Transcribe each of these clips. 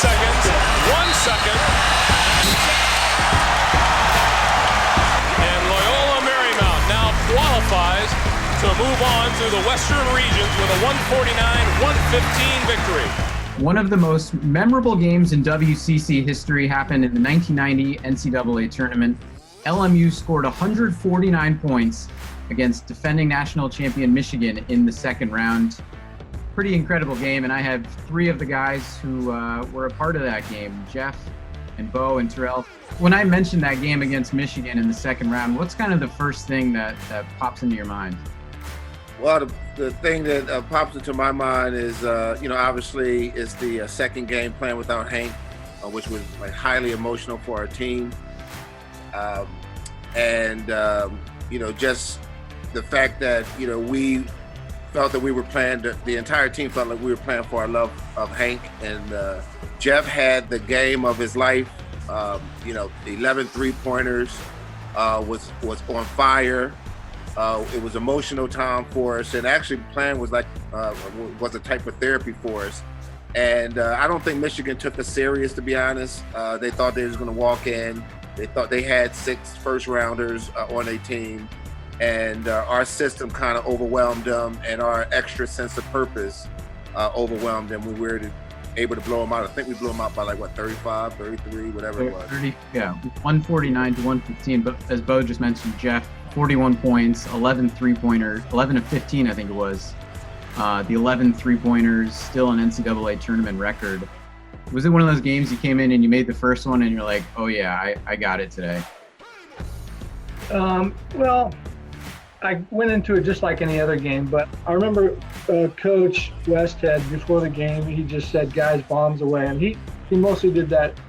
seconds, 1 second. And Loyola Marymount now qualifies to move on through the Western regions with a 149-115 victory. One of the most memorable games in WCC history happened in the 1990 NCAA tournament. LMU scored 149 points against defending national champion Michigan in the second round. Pretty incredible game, and I have three of the guys who were a part of that game, Jeff and Bo and Terrell. When I mentioned that game against Michigan in the second round, what's kind of the first thing that pops into your mind? Well, the thing that pops into my mind is, obviously it's the second game playing without Hank, which was like highly emotional for our team. Just the fact that, we felt that we were playing, the entire team felt like we were playing for our love of Hank. And Jeff had the game of his life. 11 three-pointers, was on fire. It was emotional time for us, and actually playing was a type of therapy for us. And I don't think Michigan took us serious, to be honest. They thought they was going to walk in. They thought they had 6 first-rounders on their team, and our system kind of overwhelmed them, and our extra sense of purpose overwhelmed them. We were able to blow them out. I think we blew them out by 35, 33, whatever it was. 149 to 115. But as Bo just mentioned, Jeff, 41 points, 11 three-pointers, 11 of 15, I think it was. The 11 three-pointers, still an NCAA tournament record. Was it one of those games you came in and you made the first one and you're like, oh yeah, I got it today? Well, I went into it just like any other game, but I remember Coach Westhead, before the game, he just said, guys, bombs away. And he mostly did that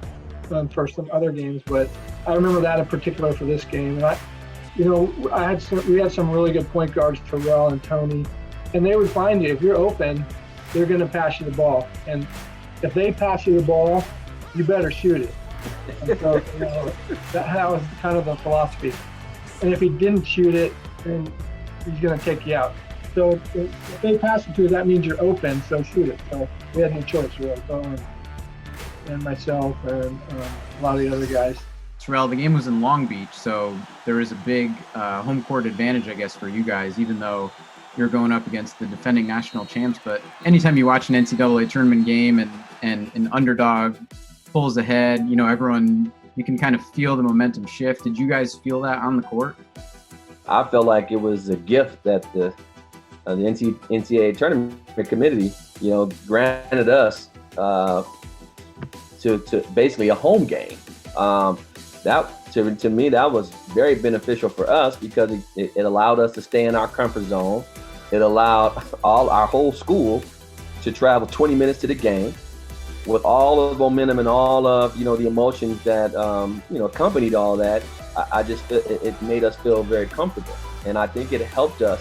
for some other games, but I remember that in particular for this game. And we had some really good point guards, Terrell and Tony, and they would find you. If you're open, they're going to pass you the ball. And if they pass you the ball, you better shoot it. And so, that was kind of the philosophy. And if he didn't shoot it, then he's going to take you out. So if they pass it to you, that means you're open, so shoot it. So we had no choice, really. And myself and a lot of the other guys. Terrell, the game was in Long Beach, so there is a big home court advantage, I guess, for you guys, even though you're going up against the defending national champs. But anytime you watch an NCAA tournament game and an underdog pulls ahead, everyone, you can kind of feel the momentum shift. Did you guys feel that on the court? I felt like it was a gift that the NCAA tournament committee, granted us to basically a home game. That to me, that was very beneficial for us because it allowed us to stay in our comfort zone. It allowed our whole school to travel 20 minutes to the game with all of the momentum and all of, the emotions that, accompanied all that. It made us feel very comfortable. And I think it helped us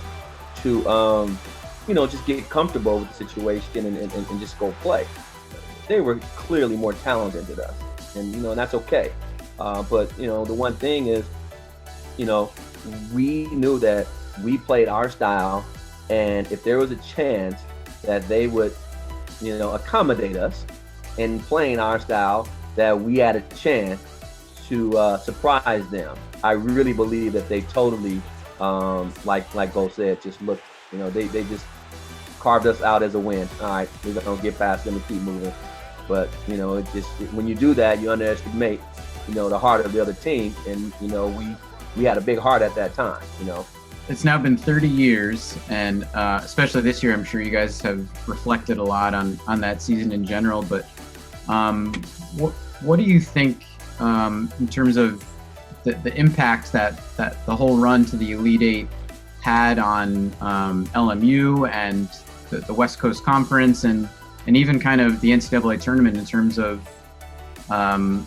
to, just get comfortable with the situation and just go play. They were clearly more talented than us, and, and that's okay. But the one thing is, we knew that we played our style, and if there was a chance that they would, accommodate us in playing our style, that we had a chance to surprise them. I really believe that they totally, like Bo said, just looked, they just carved us out as a win. All right, we're gonna get past them and keep moving. But when you do that, you underestimate, the heart of the other team, and we had a big heart at that time. It's now been 30 years, and especially this year, I'm sure you guys have reflected a lot on that season in general. But what do you think in terms of the impact that the whole run to the Elite Eight had on LMU and the West Coast Conference and even kind of the NCAA tournament in terms of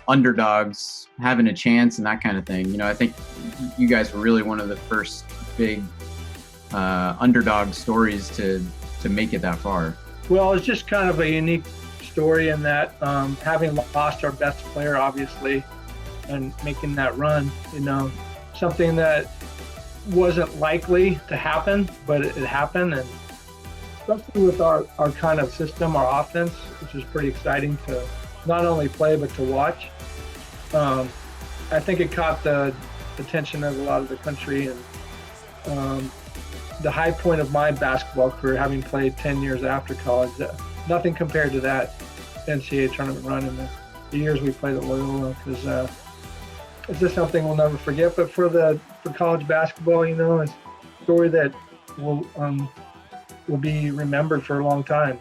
underdogs having a chance and that kind of thing? I think you guys were really one of the first big underdog stories to make it that far. Well, it's just kind of a unique story in that having lost our best player, obviously, and making that run, something that wasn't likely to happen, but it happened. And something with our kind of system, our offense, which is pretty exciting to not only play but to watch. I think it caught the attention of a lot of the country, and the high point of my basketball career, having played 10 years after college, nothing compared to that NCAA tournament run in the years we played at Loyola, because it's just something we'll never forget. But for college basketball, it's a story that will be remembered for a long time.